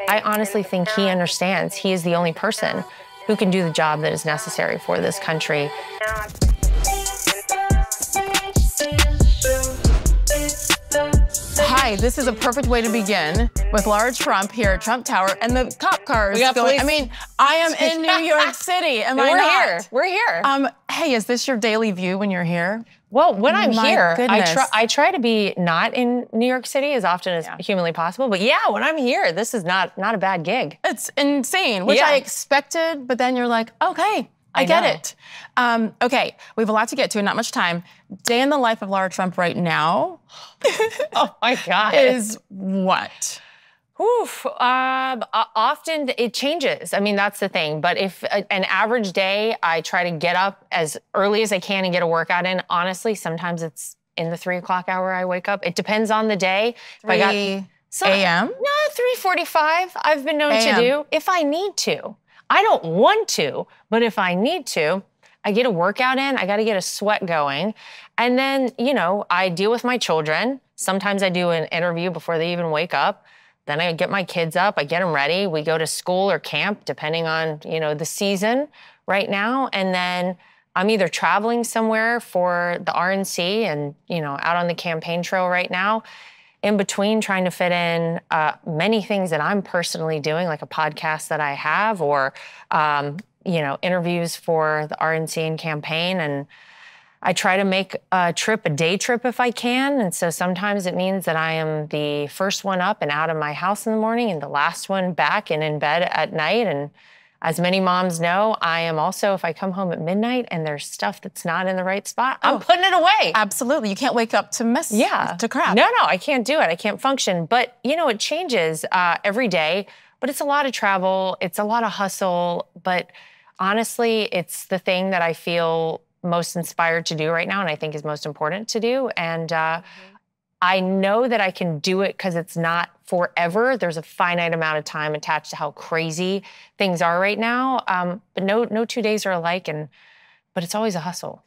I honestly think he understands. He is the only person who can do the job that is necessary for this country. Hi, this is a perfect way to begin with Lara Trump here at Trump Tower and the cop cars going. Police. I mean, I am in New York City. Am I not? We're here. Hey, is this your daily view when you're here? Well, when I'm here, goodness. I try to be not in New York City as often as humanly possible. But yeah, when I'm here, this is not a bad gig. It's insane, which I expected, but then you're like, okay, I get it. Okay, we have a lot to get to and not much time. Day in the life of Lara Trump right now. Oh my God. Is what? Oof. Often it changes. I mean, that's the thing. But if an average day, I try to get up as early as I can and get a workout in. Honestly, sometimes it's in the 3 o'clock hour I wake up. It depends on the day. 3 a.m.? No, 3:45 I've been known to do if I need to. I don't want to, but if I need to, I get a workout in. I got to get a sweat going. And then, you know, I deal with my children. Sometimes I do an interview before they even wake up. Then I get my kids up, I get them ready. We go to school or camp, depending on, you know, the season right now. And then I'm either traveling somewhere for the RNC and, you know, out on the campaign trail right now. In between, trying to fit in many things that I'm personally doing, like a podcast that I have or, you know, interviews for the RNC and campaign. And I try to make a trip a day trip if I can. And so sometimes it means that I am the first one up and out of my house in the morning and the last one back and in bed at night. And as many moms know, I am also, if I come home at midnight and there's stuff that's not in the right spot, I'm putting it away. Absolutely. You can't wake up to mess, to crap. No, I can't do it. I can't function. But, you know, it changes every day. But it's a lot of travel. It's a lot of hustle. But honestly, it's the thing that I feel most inspired to do right now and I think is most important to do. And I know that I can do it because it's not forever. There's a finite amount of time attached to how crazy things are right now. But no 2 days are alike, but it's always a hustle.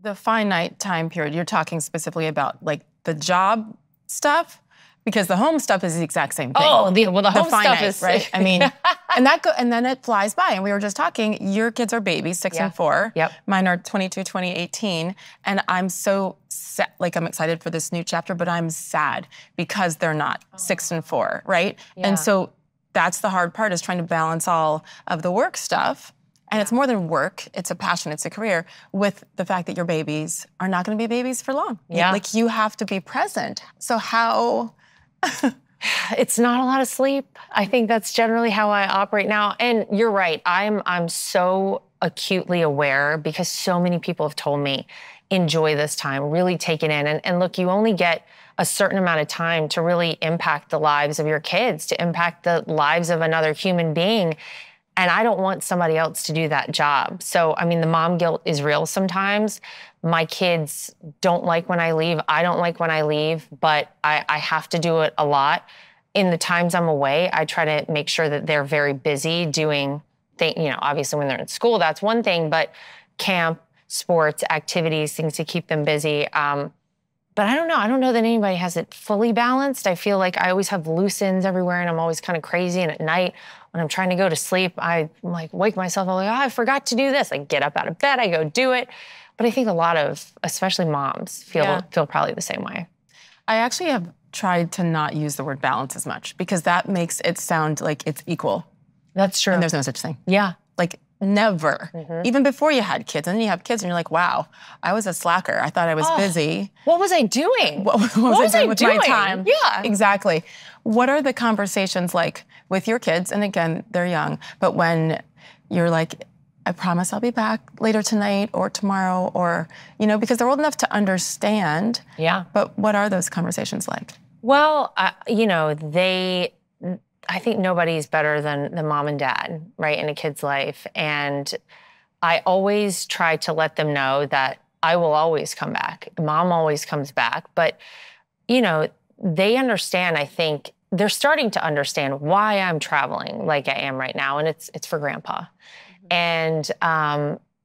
The finite time period, you're talking specifically about like the job stuff? Because the home stuff is the exact same thing. Oh, the home finite, stuff is right. I mean, and then it flies by. And we were just talking. Your kids are babies, 6 and 4. Yep. Mine are 22, 20, 18. And I'm so sad. Like I'm excited for this new chapter, but I'm sad because they're not 6 and 4, right? Yeah. And so that's the hard part is trying to balance all of the work stuff. And it's more than work. It's a passion. It's a career with the fact that your babies are not going to be babies for long. Yeah. Like you have to be present. So how? It's not a lot of sleep. I think that's generally how I operate now. And you're right. I'm so acutely aware because so many people have told me, enjoy this time, really take it in. And look, you only get a certain amount of time to really impact the lives of your kids, to impact the lives of another human being. And I don't want somebody else to do that job. So, I mean, the mom guilt is real sometimes. My kids don't like when I leave. I don't like when I leave, but I have to do it a lot. In the times I'm away, I try to make sure that they're very busy doing things. You know, obviously when they're in school, that's one thing, but camp, sports, activities, things to keep them busy. But I don't know. I don't know that anybody has it fully balanced. I feel like I always have loose ends everywhere and I'm always kind of crazy. And at night, when I'm trying to go to sleep, I like wake myself up like, oh, I forgot to do this. I get up out of bed, I go do it. But I think a lot of, especially moms, feel probably the same way. I actually have tried to not use the word balance as much because that makes it sound like it's equal. That's true. And there's no such thing. Yeah. Like never. Even before you had kids. And then you have kids and you're like, wow, I was a slacker. I thought I was busy. What was I doing? What was I doing with my time? Yeah. Exactly. What are the conversations like with your kids? And again, they're young. But when you're like, I promise I'll be back later tonight or tomorrow or, you know, because they're old enough to understand. Yeah. But what are those conversations like? Well, you know, I think nobody's better than mom and dad, right, in a kid's life. And I always try to let them know that I will always come back. Mom always comes back. But, you know, they understand, I think, they're starting to understand why I'm traveling like I am right now. And it's for grandpa. And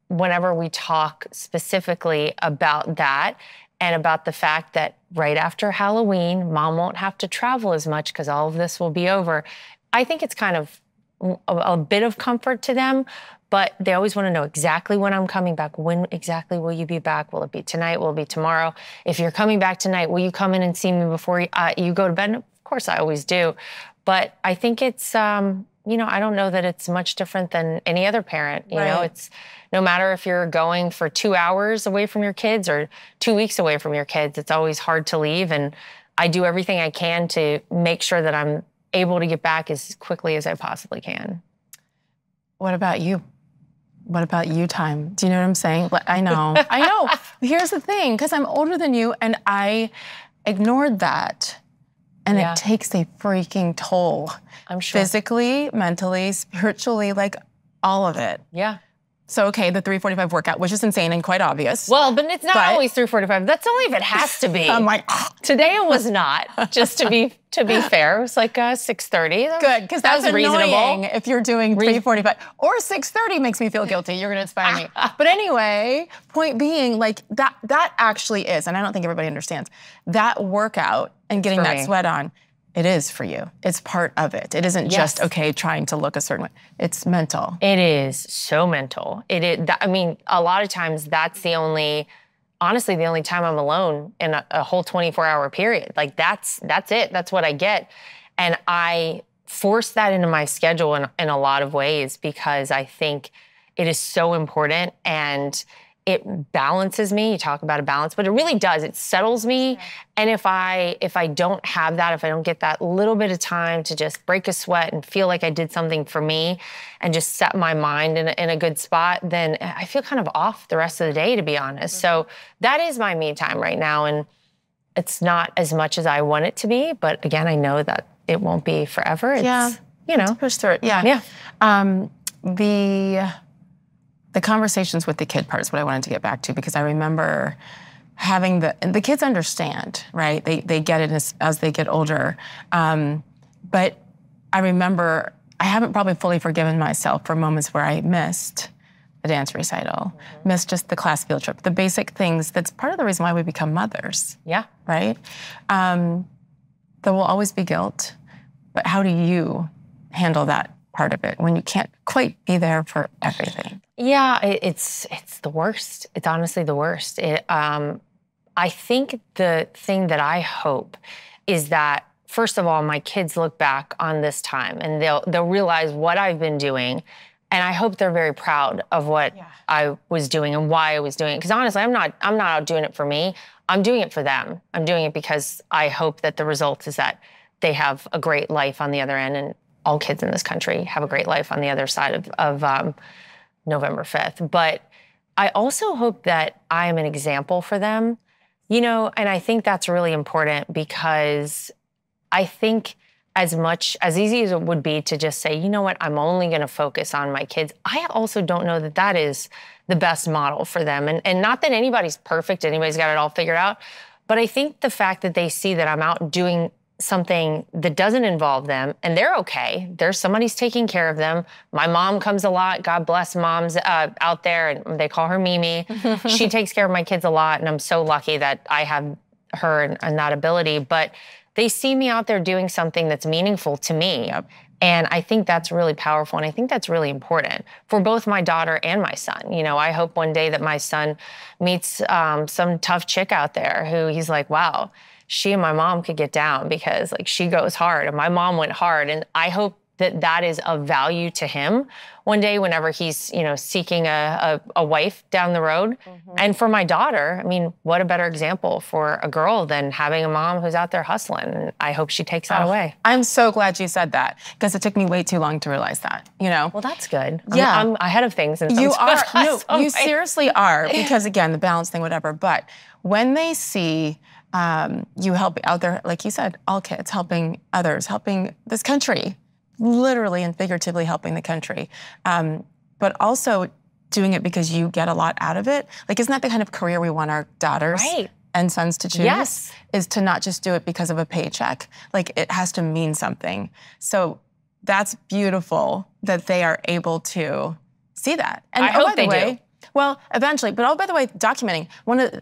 whenever we talk specifically about that and about the fact that right after Halloween, mom won't have to travel as much because all of this will be over, I think it's kind of a bit of comfort to them, but they always want to know exactly when I'm coming back. When exactly will you be back? Will it be tonight? Will it be tomorrow? If you're coming back tonight, will you come in and see me before you go to bed? Of course, I always do. But I think it's, you know, I don't know that it's much different than any other parent. You know, it's no matter if you're going for 2 hours away from your kids or 2 weeks away from your kids, it's always hard to leave. And I do everything I can to make sure that I'm able to get back as quickly as I possibly can. What about you? What about you time? Do you know what I'm saying? I know. I know. Here's the thing, because I'm older than you and I ignored that. And it takes a freaking toll. I'm sure. Physically, mentally, spiritually, like all of it. Yeah. So, okay, the 3:45 workout, which is insane and quite obvious. Well, but it's not always 3:45. That's only if it has to be. I'm like, today it was not. Just to be fair, it was like 6:30. Good, because that's reasonable. Annoying if you're doing 3:45 or 6:30 makes me feel guilty. You're gonna inspire me. But anyway, point being, like that actually is, and I don't think everybody understands that workout and getting that sweat on. It is for you. It's part of it. It isn't just, okay, trying to look a certain way. It's mental. It is so mental. It is. I mean, a lot of times that's honestly, the only time I'm alone in a whole 24-hour period. Like that's it. That's what I get. And I force that into my schedule in a lot of ways because I think it is so important and it balances me. You talk about a balance, but it really does. It settles me. And if I don't have that, if I don't get that little bit of time to just break a sweat and feel like I did something for me and just set my mind in a good spot, then I feel kind of off the rest of the day, to be honest. So that is my me time right now. And it's not as much as I want it to be. But again, I know that it won't be forever. It's, you know. Push through it. Yeah. The conversations with the kid part is what I wanted to get back to, because I remember having the kids understand, right? They get it as they get older. But I remember I haven't probably fully forgiven myself for moments where I missed the dance recital, missed just the class field trip, the basic things that's part of the reason why we become mothers. Yeah. Right? There will always be guilt, but how do you handle that part of it when you can't quite be there for everything? Yeah, it's the worst. It's honestly the worst. I think the thing that I hope is that, first of all, my kids look back on this time and they'll realize what I've been doing, and I hope they're very proud of what I was doing and why I was doing it. Because honestly, I'm not out doing it for me. I'm doing it for them. I'm doing it because I hope that the result is that they have a great life on the other end, and all kids in this country have a great life on the other side of November 5th. But I also hope that I am an example for them, you know, and I think that's really important because I think as easy as it would be to just say, you know what, I'm only going to focus on my kids, I also don't know that that is the best model for them. And not that anybody's perfect, anybody's got it all figured out, but I think the fact that they see that I'm out doing something that doesn't involve them and they're okay. There's somebody's taking care of them. My mom comes a lot. God bless moms out there, and they call her Mimi. She takes care of my kids a lot, and I'm so lucky that I have her and that ability. But they see me out there doing something that's meaningful to me. Yep. And I think that's really powerful, and I think that's really important for both my daughter and my son. You know, I hope one day that my son meets some tough chick out there who he's like, wow, she and my mom could get down because like she goes hard and my mom went hard. And I hope that that is of value to him one day whenever he's, you know, seeking a wife down the road. And for my daughter, I mean, what a better example for a girl than having a mom who's out there hustling. And I hope she takes that away. I'm so glad you said that, because it took me way too long to realize that, you know? Well, that's good. Yeah. I'm ahead of things. And you are. No, you seriously are, because again, the balance thing, whatever. But when they see you help out there, like you said, all kids, helping others, helping this country, literally and figuratively helping the country, but also doing it because you get a lot out of it. Like, isn't that the kind of career we want our daughters and sons to choose? Yes. Is to not just do it because of a paycheck. Like, it has to mean something. So that's beautiful that they are able to see that. And I hope they do. Well, eventually. But oh, by the way, documenting.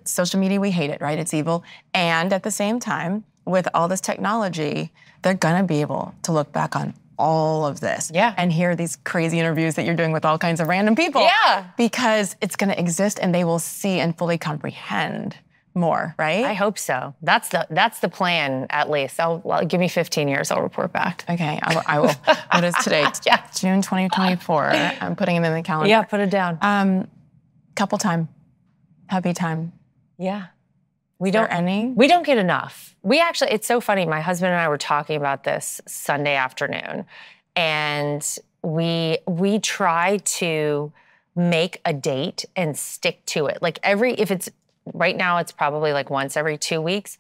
Social media, we hate it, right? It's evil. And at the same time, with all this technology, they're going to be able to look back on all of this Yeah. and hear these crazy interviews that you're doing with all kinds of random people. Yeah. Because it's going to exist and they will see and fully comprehend more, right? I hope so. That's the plan, at least. I'll give me 15 years, I'll report back. Okay, I will. What is today? Yeah. June 2024. I'm putting it in the calendar. Yeah, put it down. Couple time. Happy time. Yeah. We don't get enough. We actually, it's so funny. My husband and I were talking about this Sunday afternoon, and we try to make a date and stick to it. Like if it's right now, it's probably like once every 2 weeks,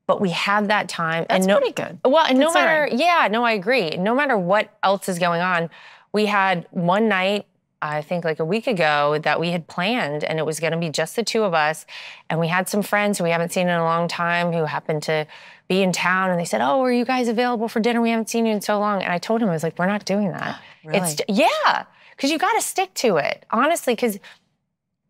but we have that time. That's pretty good. Well, and no matter, I agree. No matter what else is going on, we had one night, I think like a week ago, that we had planned, and it was going to be just the two of us. And we had some friends who we haven't seen in a long time who happened to be in town, and they said, "Oh, are you guys available for dinner? We haven't seen you in so long." And I told him, I was like, "We're not doing that." Really? Because you got to stick to it, honestly, because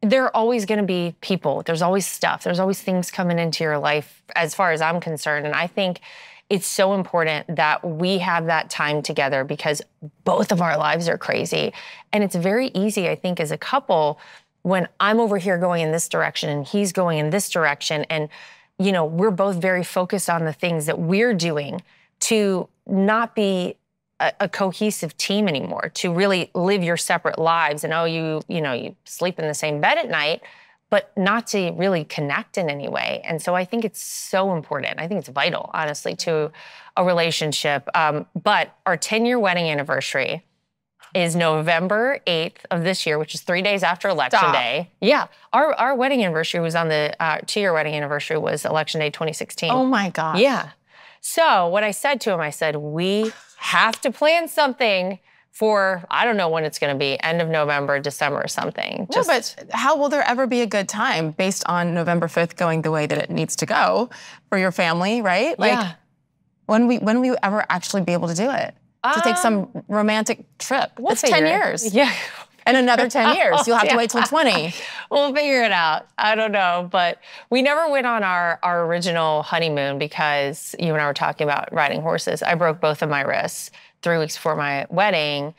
there are always going to be people. There's always stuff. There's always things coming into your life, as far as I'm concerned. And I think it's so important that we have that time together, because both of our lives are crazy. And it's very easy, I think, as a couple, when I'm over here going in this direction and he's going in this direction, and, you know, we're both very focused on the things that we're doing, to not be a cohesive team anymore, to really live your separate lives. And you sleep in the same bed at night, but not to really connect in any way. And so I think it's so important. I think it's vital, honestly, to a relationship. But our 10-year wedding anniversary is November 8th of this year, which is 3 days after Election Day. Yeah. Our wedding anniversary was on the 2-year wedding anniversary was Election Day 2016. Oh my gosh. Yeah. So what I said to him, I said, we have to plan something for, I don't know when it's going to be, end of November, December or something. But how will there ever be a good time based on November 5th going the way that it needs to go for your family, right? Like, when will we ever actually be able to do it? To take some romantic trip. It's 10 years. Yeah. And another 10 years. You'll have to wait till 20. We'll figure it out. I don't know. But we never went on our original honeymoon because you and I were talking about riding horses. I broke both of my wrists 3 weeks before my wedding,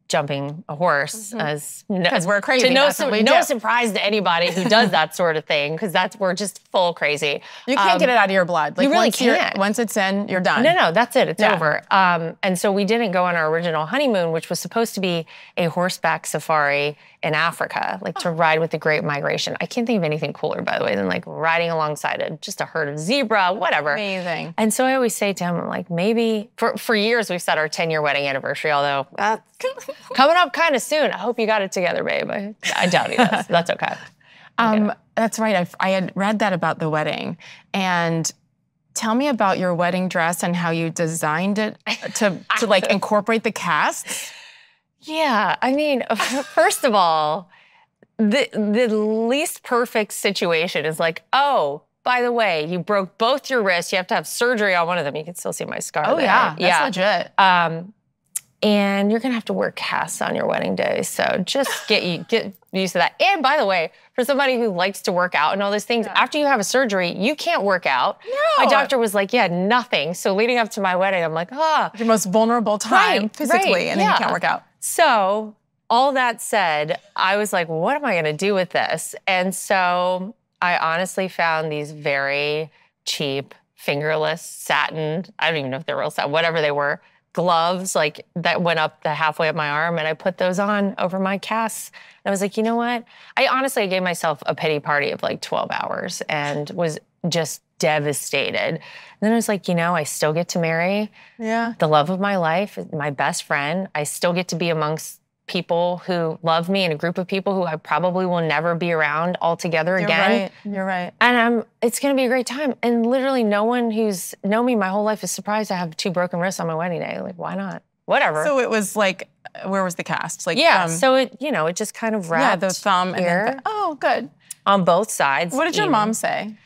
jumping a horse, Because we're crazy. No surprise to anybody who does that sort of thing, because we're just full crazy. You can't get it out of your blood. Like, you really can't. Once it's in, you're done. No, that's it. It's over. And so we didn't go on our original honeymoon, which was supposed to be a horseback safari in Africa, like to ride with the Great Migration. I can't think of anything cooler, by the way, than like riding alongside just a herd of zebra, whatever. Amazing. And so I always say to him, I'm like, maybe for years we've set our 10-year wedding anniversary, although coming up kind of soon. I hope you got it together, babe. I doubt he does. That's okay. That's right. I had read that about the wedding. And tell me about your wedding dress and how you designed it to like incorporate the cast. Yeah, I mean, first of all, the least perfect situation is like, oh, by the way, you broke both your wrists. You have to have surgery on one of them. You can still see my scar there. Yeah, that's legit. And you're gonna have to wear casts on your wedding day. So just get used to that. And by the way, for somebody who likes to work out and all those things, after you have a surgery, you can't work out. No. My doctor was like, yeah, nothing. So leading up to my wedding, I'm like, your most vulnerable time physically, and then you can't work out. So all that said, I was like, what am I gonna do with this? And so I honestly found these very cheap, fingerless satin, I don't even know if they're real satin, whatever they were, gloves like that went up the halfway up my arm, and I put those on over my casts. And I was like, you know what? I gave myself a pity party of like 12 hours and was just devastated. And then I was like, I still get to marry the love of my life, my best friend. I still get to be amongst people who love me and a group of people who I probably will never be around altogether again. You're right. And it's going to be a great time. And literally no one who's known me my whole life is surprised I have 2 broken wrists on my wedding day. Like, why not? Whatever. So it was like, where was the cast? Like, so it just kind of wrapped the thumb here. And then good. On both sides. What did your mom say?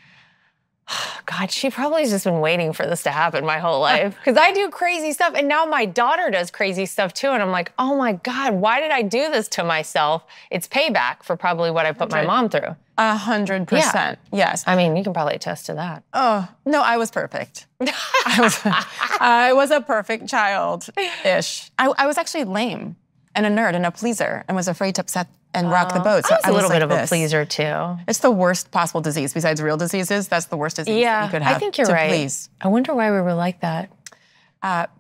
God, she probably has just been waiting for this to happen my whole life. Because I do crazy stuff, and now my daughter does crazy stuff too. And I'm like, oh my God, why did I do this to myself? It's payback for probably what I put my mom through. 100%. Yes. I mean, you can probably attest to that. Oh, no, I was perfect. I was a perfect child-ish. I was actually lame and a nerd and a pleaser and was afraid to upset and rock the boat. So I was a little bit like of a pleaser too. It's the worst possible disease besides real diseases. That's the worst disease that you could have. I think you're right. Please. I wonder why we were like that.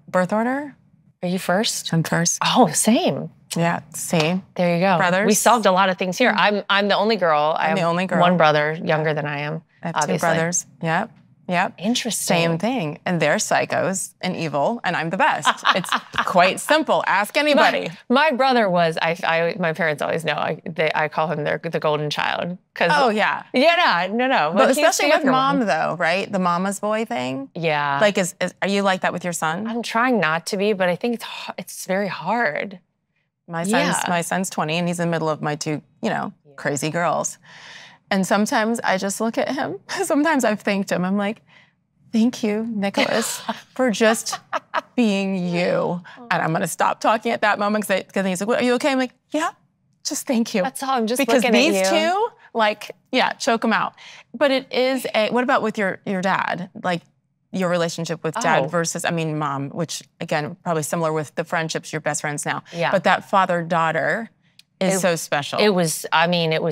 Birth order? Are you first? I'm first. Oh, same. Yeah, same. There you go. Brothers? We solved a lot of things here. I'm the only girl. I'm the only girl. One brother younger than I am. I have obviously. 2 brothers. Yep. Yep. Interesting. Same thing. And they're psychos and evil, and I'm the best. It's quite simple. Ask anybody. My brother was, my parents always know, I call him the golden child. Oh, yeah. Yeah, no. But especially with mom, though, right? The mama's boy thing. Yeah. Like, are you like that with your son? I'm trying not to be, but I think it's very hard. My son's 20, and he's in the middle of my 2, crazy girls. And sometimes I just look at him. Sometimes I've thanked him. I'm like, thank you, Nicholas, for just being you. And I'm going to stop talking at that moment because he's like, are you okay? I'm like, yeah, just thank you. That's all. I'm just because looking at you. Because these 2, choke them out. But it is what about with your dad? Like your relationship with dad versus, mom, which again, probably similar with the friendships, your best friends now. Yeah. But that father-daughter is so special. It was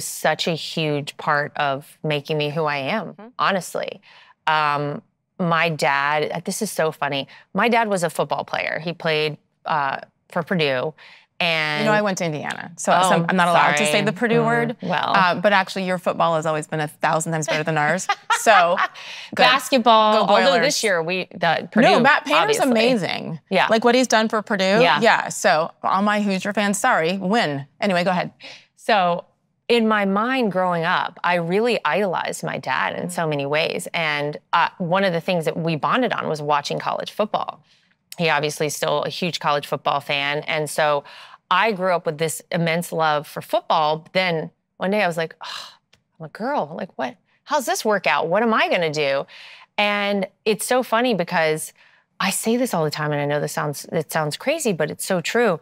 such a huge part of making me who I am, honestly. My dad, this is so funny. My dad was a football player. He played for Purdue. And I went to Indiana, so I'm not allowed to say the Purdue word. Well, but actually, your football has always been 1,000 times better than ours. So, basketball. Although this year Purdue. No, Matt Painter's obviously amazing. Yeah, like what he's done for Purdue. Yeah. So all my Hoosier fans, sorry, win. Anyway, go ahead. So in my mind, growing up, I really idolized my dad in so many ways, and one of the things that we bonded on was watching college football. He obviously is still a huge college football fan. And so I grew up with this immense love for football. But then one day I was like, I'm a girl. Like, what? How's this work out? What am I going to do? And it's so funny because I say this all the time, and I know it sounds crazy, but it's so true.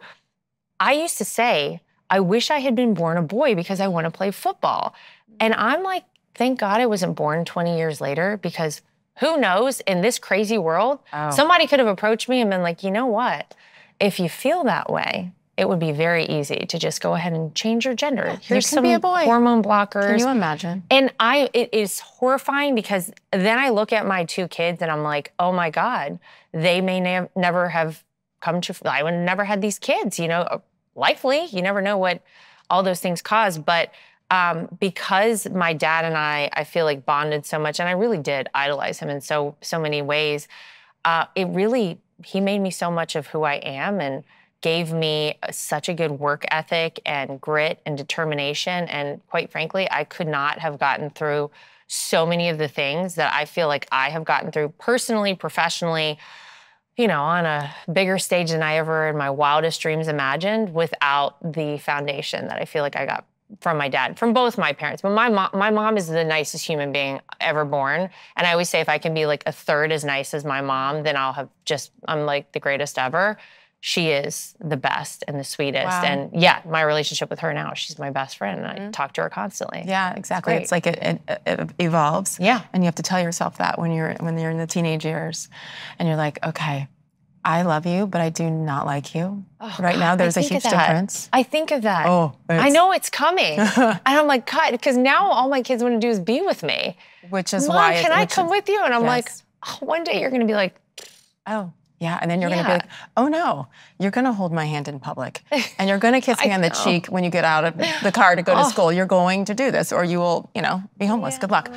I used to say, I wish I had been born a boy because I want to play football. And I'm like, thank God I wasn't born 20 years later, because who knows, in this crazy world, somebody could have approached me and been like, you know what? If you feel that way, it would be very easy to just go ahead and change your gender. Yeah, Here's some hormone blockers. Can you imagine? And it is horrifying because then I look at my 2 kids and I'm like, oh my God, they may never have I would have never had these kids, likely. You never know what all those things cause. But because my dad and I feel like bonded so much, and I really did idolize him in so many ways, he made me so much of who I am and gave me such a good work ethic and grit and determination. And quite frankly, I could not have gotten through so many of the things that I feel like I have gotten through personally, professionally, on a bigger stage than I ever in my wildest dreams imagined, without the foundation that I feel like I got from my dad, from both my parents. But my mom is the nicest human being ever born. And I always say if I can be like a third as nice as my mom, then I'm like the greatest ever. She is the best and the sweetest. Wow. And yeah, my relationship with her now, she's my best friend. And I talk to her constantly. Yeah, exactly. It's like it evolves. Yeah. And you have to tell yourself that when you're in the teenage years. And you're like, okay, I love you, but I do not like you. Right now, there's a huge difference. I think of that. Oh, I know it's coming. And I'm like, God, because now all my kids want to do is be with me. Which is Mom, why. Can I come with you? And I'm like, one day you're going to be like, oh. Yeah, and then you're going to be like, oh no, you're going to hold my hand in public. And you're going to kiss me on the cheek when you get out of the car to go to school. You're going to do this or you will, be homeless. Good luck.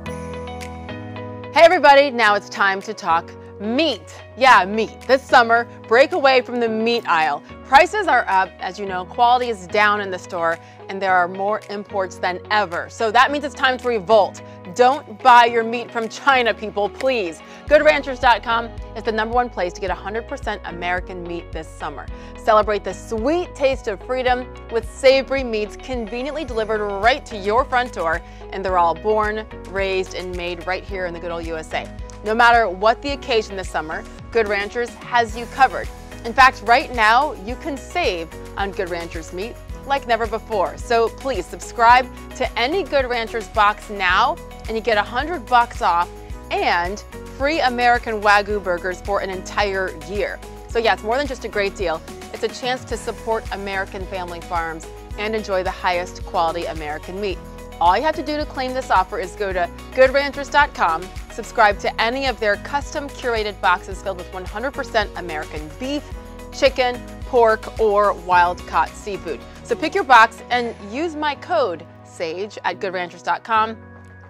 Hey everybody, now it's time to talk meat. Yeah, meat. This summer, break away from the meat aisle. Prices are up, as you know, quality is down in the store, and there are more imports than ever. So that means it's time to revolt. Don't buy your meat from China, people, please. GoodRanchers.com is the #1 place to get 100% American meat this summer. Celebrate the sweet taste of freedom with savory meats conveniently delivered right to your front door, and they're all born, raised, and made right here in the good old USA. No matter what the occasion this summer, Good Ranchers has you covered. In fact, right now, you can save on Good Ranchers meat like never before. So please subscribe to any Good Ranchers box now, and you get $100 off and free American Wagyu burgers for an entire year. So yeah, it's more than just a great deal. It's a chance to support American family farms and enjoy the highest quality American meat. All you have to do to claim this offer is go to goodranchers.com, subscribe to any of their custom curated boxes filled with 100% American beef, chicken, pork, or wild-caught seafood. So pick your box and use my code SAGE at goodranchers.com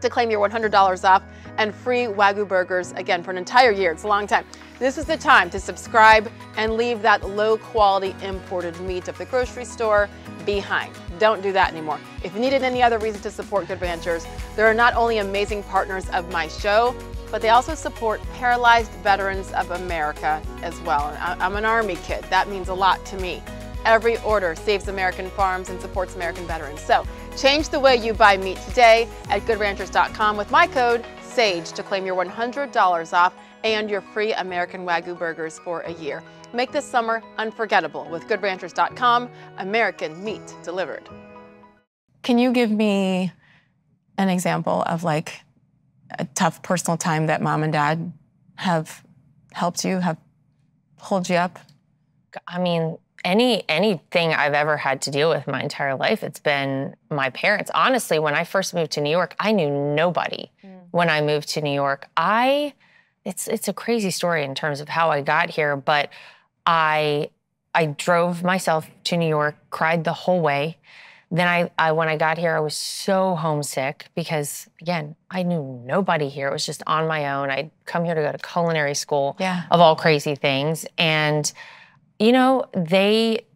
to claim your $100 off and free Wagyu burgers, again, for an entire year. It's a long time. This is the time to subscribe and leave that low-quality imported meat of the grocery store behind. Don't do that anymore. If you needed any other reason to support Good Ranchers, there are not only amazing partners of my show, but they also support paralyzed veterans of America as well. And I'm an Army kid. That means a lot to me. Every order saves American farms and supports American veterans. So change the way you buy meat today at goodranchers.com with my code SAGE to claim your $100 off and your free American Wagyu burgers for a year. Make this summer unforgettable with goodranchers.com, American meat delivered. Can you give me an example of like a tough personal time that mom and dad have helped you, have pulled you up? I mean, anything I've ever had to deal with my entire life, it's been my parents. Honestly, when I first moved to New York, I knew nobody. When I moved to New York, it's a crazy story in terms of how I got here, but I drove myself to New York, cried the whole way. Then when I got here, I was so homesick because, again, I knew nobody here. It was just on my own. I'd come here to go to culinary school, of all crazy things. And, you know, they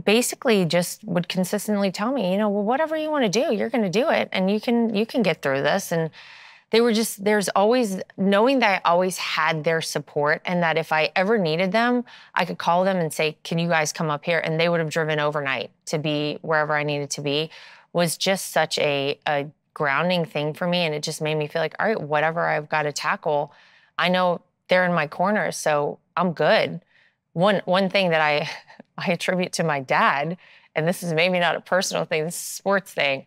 basically just would consistently tell me, you know, well, whatever you want to do, you're going to do it. And you can get through this. And they were just, there's always, knowing that I always had their support and that if I ever needed them, I could call them and say, can you guys come up here? And they would have driven overnight to be wherever I needed to be, was just such a grounding thing for me. And it just made me feel like, all right, whatever I've got to tackle, I know they're in my corner, so I'm good. One thing that I attribute to my dad, and this is maybe not a personal thing, this is a sports thing.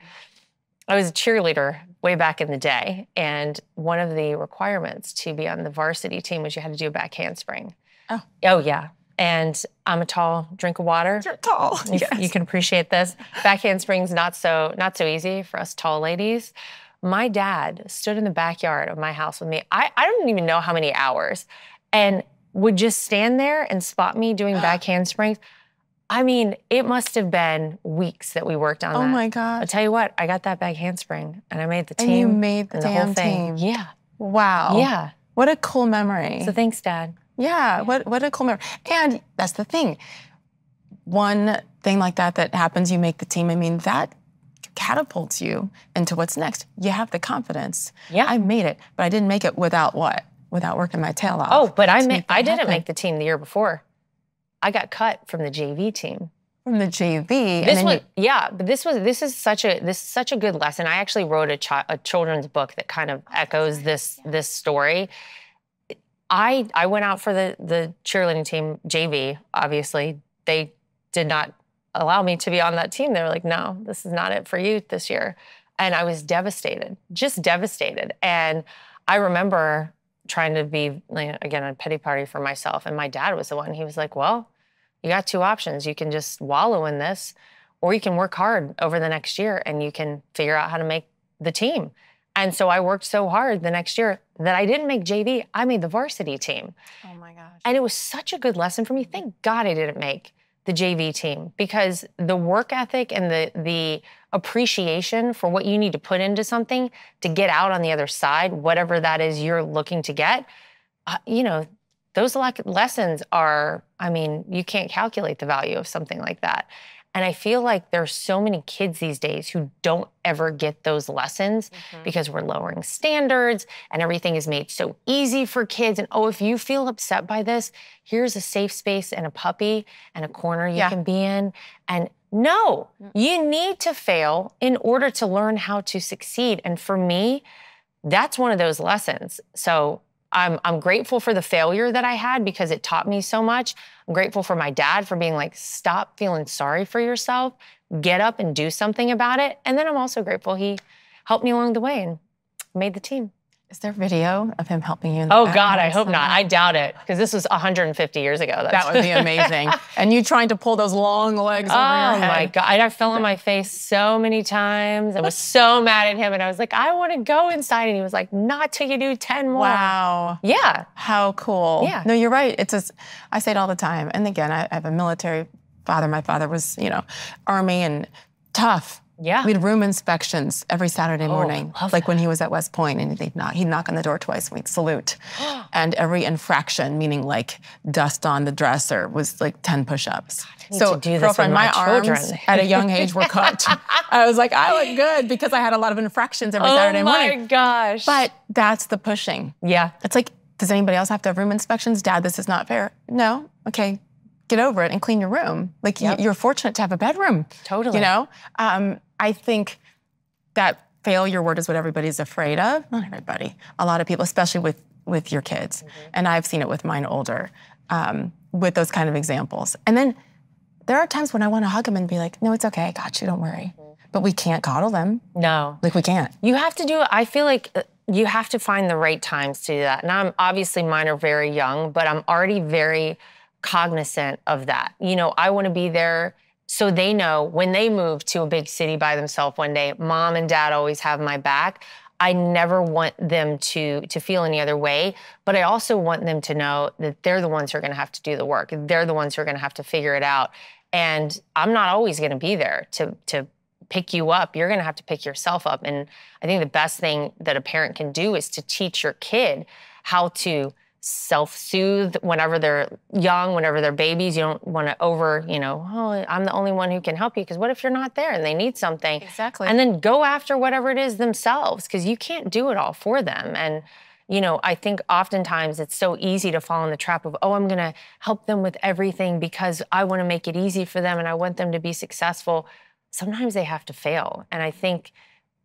I was a cheerleader way back in the day, and one of the requirements to be on the varsity team was you had to do a back handspring. Oh yeah. And I'm a tall drink of water. You're tall. You can appreciate this. Back handspring's not so easy for us tall ladies. My dad stood in the backyard of my house with me. I don't even know how many hours, and would just stand there and spot me doing back handsprings. I mean, it must have been weeks that we worked on that. Oh my God. I'll tell you what, I got that back handspring and I made the team. And you made the damn whole thing. team. Yeah. Wow. Yeah. What a cool memory. So thanks, Dad. Yeah, what a cool memory. And that's the thing. One thing like that happens, you make the team, I mean, that catapults you into what's next. You have the confidence. Yeah. I made it, but I didn't make it without what? Without working my tail off. Oh, but I didn't make the team the year before. I got cut from the JV team. From the JV. But this is such a good lesson. I actually wrote a children's book that kind of echoes this story. I went out for the cheerleading team, JV, obviously. They did not allow me to be on that team. They were like, no, this is not it for you this year. And I was devastated, just devastated. And I remember trying to be, again, a pity party for myself. And my dad was the one. He was like, well, you got two options. You can just wallow in this, or you can work hard over the next year and you can figure out how to make the team. And so I worked so hard the next year that I didn't make JV, I made the varsity team. Oh my gosh. And it was such a good lesson for me. Thank God I didn't make the JV team, because the work ethic and the appreciation for what you need to put into something to get out on the other side, whatever that is you're looking to get, those lessons are, I mean, you can't calculate the value of something like that. And I feel like there's so many kids these days who don't ever get those lessons because we're lowering standards and everything is made so easy for kids. And if you feel upset by this, here's a safe space and a puppy and a corner you can be in. And no, you need to fail in order to learn how to succeed. And for me, that's one of those lessons. So I'm grateful for the failure that I had because it taught me so much. I'm grateful for my dad for being like, stop feeling sorry for yourself. get up and do something about it. And then I'm also grateful he helped me along the way and made the team. Is there video of him helping you? Oh God, I hope not. I doubt it, because this was 150 years ago. That would be amazing. And you trying to pull those long legs over your head. Oh my God, I fell on my face so many times. I was so mad at him, and I was like, I want to go inside, and he was like, not till you do 10 more. Wow. Yeah. How cool. Yeah. No, you're right. It's just, I say it all the time. And again, I have a military father. My father was, Army and tough. Yeah. We had room inspections every Saturday morning. Love like when he was at West Point, and he'd knock on the door twice and we'd salute. And every infraction, meaning like dust on the dresser, was like 10 push-ups. So, girlfriend, my arms at a young age were cooked. I was like, I look good, because I had a lot of infractions every Saturday morning. Oh my gosh. But that's the pushing. Yeah. It's like, does anybody else have to have room inspections? Dad, this is not fair. No? Okay. Get over it and clean your room. Like, you're fortunate to have a bedroom. Totally. I think that failure word is what everybody's afraid of. Not everybody. A lot of people, especially with your kids. And I've seen it with mine older, with those kind of examples. And then there are times when I want to hug them and be like, no, it's okay, I got you, don't worry. But we can't coddle them. No. Like, we can't. You have to do it. I feel like you have to find the right times to do that. And obviously mine are very young, but I'm already very cognizant of that. I want to be there so they know when they move to a big city by themselves one day, mom and dad always have my back. I never want them to feel any other way, but I also want them to know that they're the ones who are going to have to do the work. They're the ones who are going to have to figure it out. And I'm not always going to be there to pick you up. You're going to have to pick yourself up. And I think the best thing that a parent can do is to teach your kid how to self-soothe whenever they're young, whenever they're babies. You don't want to I'm the only one who can help you, because what if you're not there and they need something? Exactly. And then go after whatever it is themselves, because you can't do it all for them. And I think oftentimes it's so easy to fall in the trap of, I'm going to help them with everything because I want to make it easy for them and I want them to be successful. Sometimes they have to fail. And I think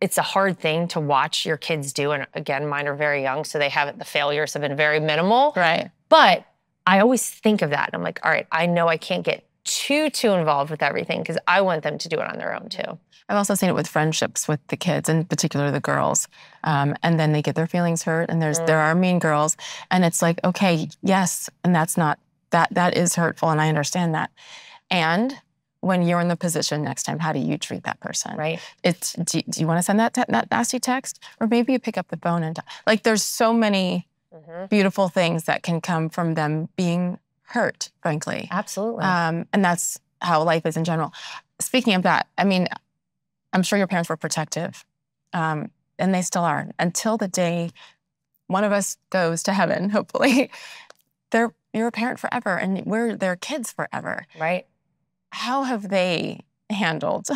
it's a hard thing to watch your kids do. And again, mine are very young, so the failures have been very minimal. Right. But I always think of that. And I'm like, all right, I know I can't get too involved with everything, because I want them to do it on their own too. I've also seen it with friendships with the kids, in particular the girls. And then they get their feelings hurt, and there are mean girls. And it's like, okay, yes, and that is hurtful, and I understand that. And when you're in the position next time, how do you treat that person? Right. Do you want to send that nasty text? Or maybe you pick up the phone and like, there's so many beautiful things that can come from them being hurt, frankly. Absolutely. And that's how life is in general. Speaking of that, I mean, I'm sure your parents were protective, and they still are. Until the day one of us goes to heaven, hopefully, you're a parent forever, and we're their kids forever. Right. How have they handled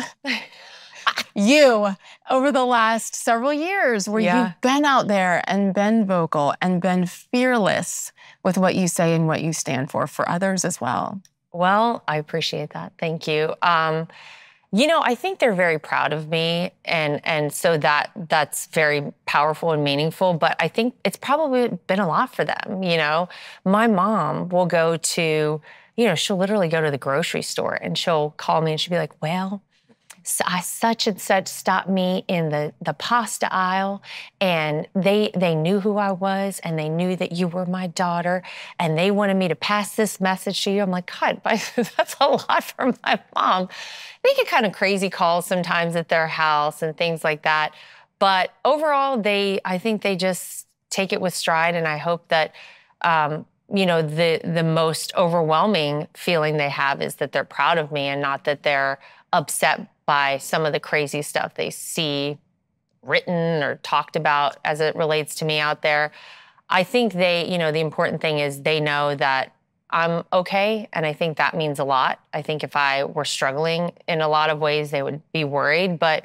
you over the last several years, where you've been out there and been vocal and been fearless with what you say and what you stand for others as well? Well, I appreciate that. Thank you. I think they're very proud of me, and so that's very powerful and meaningful, but I think it's probably been a lot for them. My mom will go to, she'll literally go to the grocery store and she'll call me and she'll be like, well, such and such stopped me in the pasta aisle, and they knew who I was, and they knew that you were my daughter, and they wanted me to pass this message to you. I'm like, God, that's a lot for my mom. They get kind of crazy calls sometimes at their house and things like that. But overall, I think they just take it with stride, and I hope that the most overwhelming feeling they have is that they're proud of me, and not that they're upset by some of the crazy stuff they see written or talked about as it relates to me out there. I think the important thing is they know that I'm okay, and I think that means a lot. I think if I were struggling in a lot of ways, they would be worried, but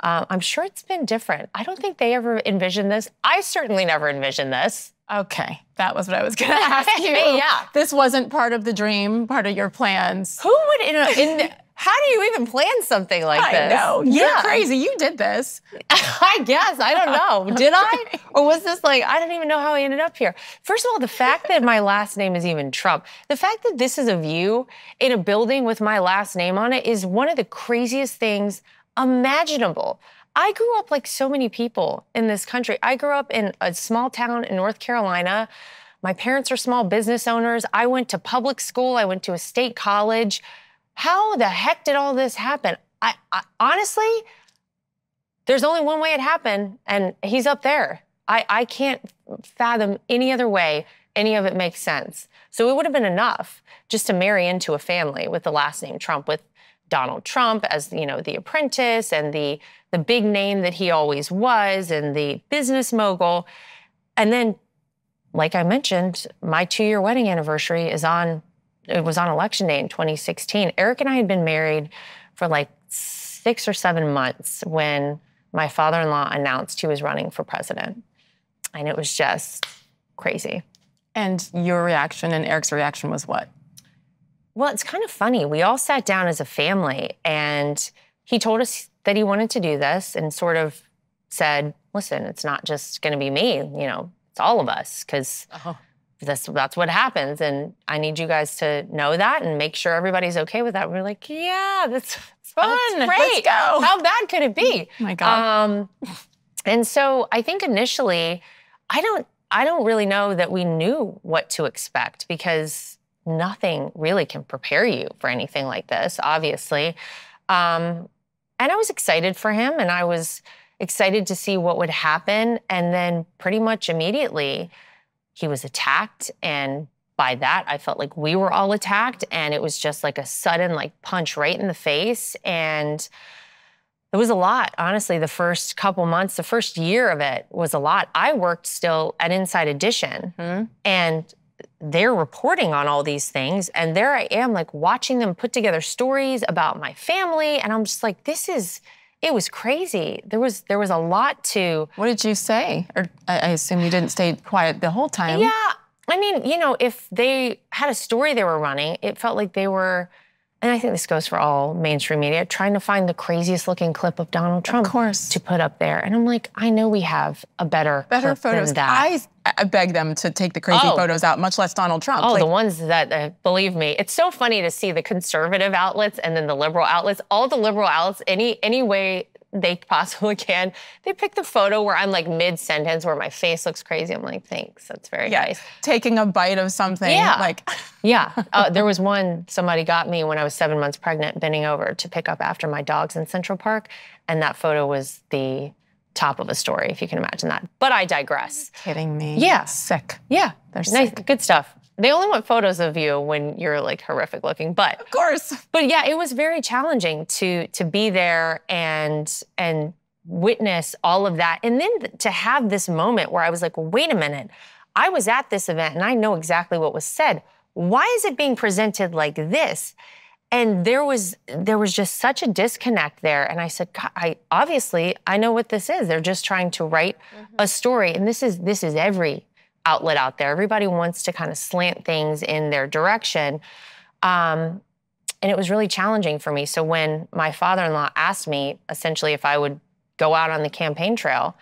I'm sure it's been different. I don't think they ever envisioned this. I certainly never envisioned this. Okay, that was what I was going to ask you. Yeah. This wasn't part of the dream, part of your plans. Who would, how do you even plan something like this? I know. You're crazy. You did this. I guess. I don't know. Did I? Or was this like, I don't even know how I ended up here. First of all, the fact that my last name is even Trump, the fact that this is a view in a building with my last name on it is one of the craziest things imaginable. I grew up like so many people in this country. I grew up in a small town in North Carolina. My parents are small business owners. I went to public school. I went to a state college. How the heck did all this happen? I honestly, there's only one way it happened, and he's up there. I can't fathom any other way any of it makes sense. So it would have been enough just to marry into a family with the last name Trump, with Donald Trump as, you know, the apprentice and the big name that he always was and the business mogul. And then, like I mentioned, my 2-year wedding anniversary was on Election Day in 2016. Eric and I had been married for like 6 or 7 months when my father-in-law announced he was running for president. And it was just crazy. And your reaction and Eric's reaction was what? Well, it's kind of funny. We all sat down as a family, and he told us that he wanted to do this and sort of said, listen, it's not just going to be me, you know, it's all of us, because that's what happens. And I need you guys to know that and make sure everybody's okay with that. We're like, yeah, that's fun. That's great. Let's go. How bad could it be? Oh my God. And so I think initially, I don't really know that we knew what to expect, because nothing really can prepare you for anything like this, obviously. And I was excited for him, and I was excited to see what would happen. And then pretty much immediately, he was attacked. And by that, I felt like we were all attacked. And it was just like a sudden like punch right in the face. And it was a lot, honestly. The first couple months, the first year of it was a lot. I worked still at Inside Edition, and they're reporting on all these things. And there I am, like watching them put together stories about my family. And I'm just like, it was crazy. There was a lot to. What did you say? Or I assume you didn't stay quiet the whole time. Yeah. I mean, you know, if they had a story they were running, it felt like they were, and I think this goes for all mainstream media, trying to find the craziest looking clip of Donald Trump to put up there. And I'm like, I know we have a better clip photos than that. I beg them to take the crazy photos out, much less Donald Trump. Oh, like, the ones that, believe me, it's so funny to see the conservative outlets and then the liberal outlets. All the liberal outlets, any way they possibly can, they pick the photo where I'm like mid-sentence where my face looks crazy. I'm like, thanks, that's very nice. Taking a bite of something. Yeah. Like. Yeah. There was one, somebody got me when I was 7 months pregnant, bending over to pick up after my dogs in Central Park. And that photo was the top of a story, if you can imagine that. But I digress. Kidding me. Yeah. Sick. Yeah. They're nice, sick. good stuff. They only want photos of you when you're like horrific looking, but. Of course. But yeah, it was very challenging to be there and witness all of that. And then to have this moment where I was like, wait a minute, I was at this event and I know exactly what was said. Why is it being presented like this? And there was just such a disconnect there. And I said, God, I know what this is. They're just trying to write a story. And this is every outlet out there. Everybody wants to kind of slant things in their direction. And it was really challenging for me. So when my father-in-law asked me essentially if I would go out on the campaign trail,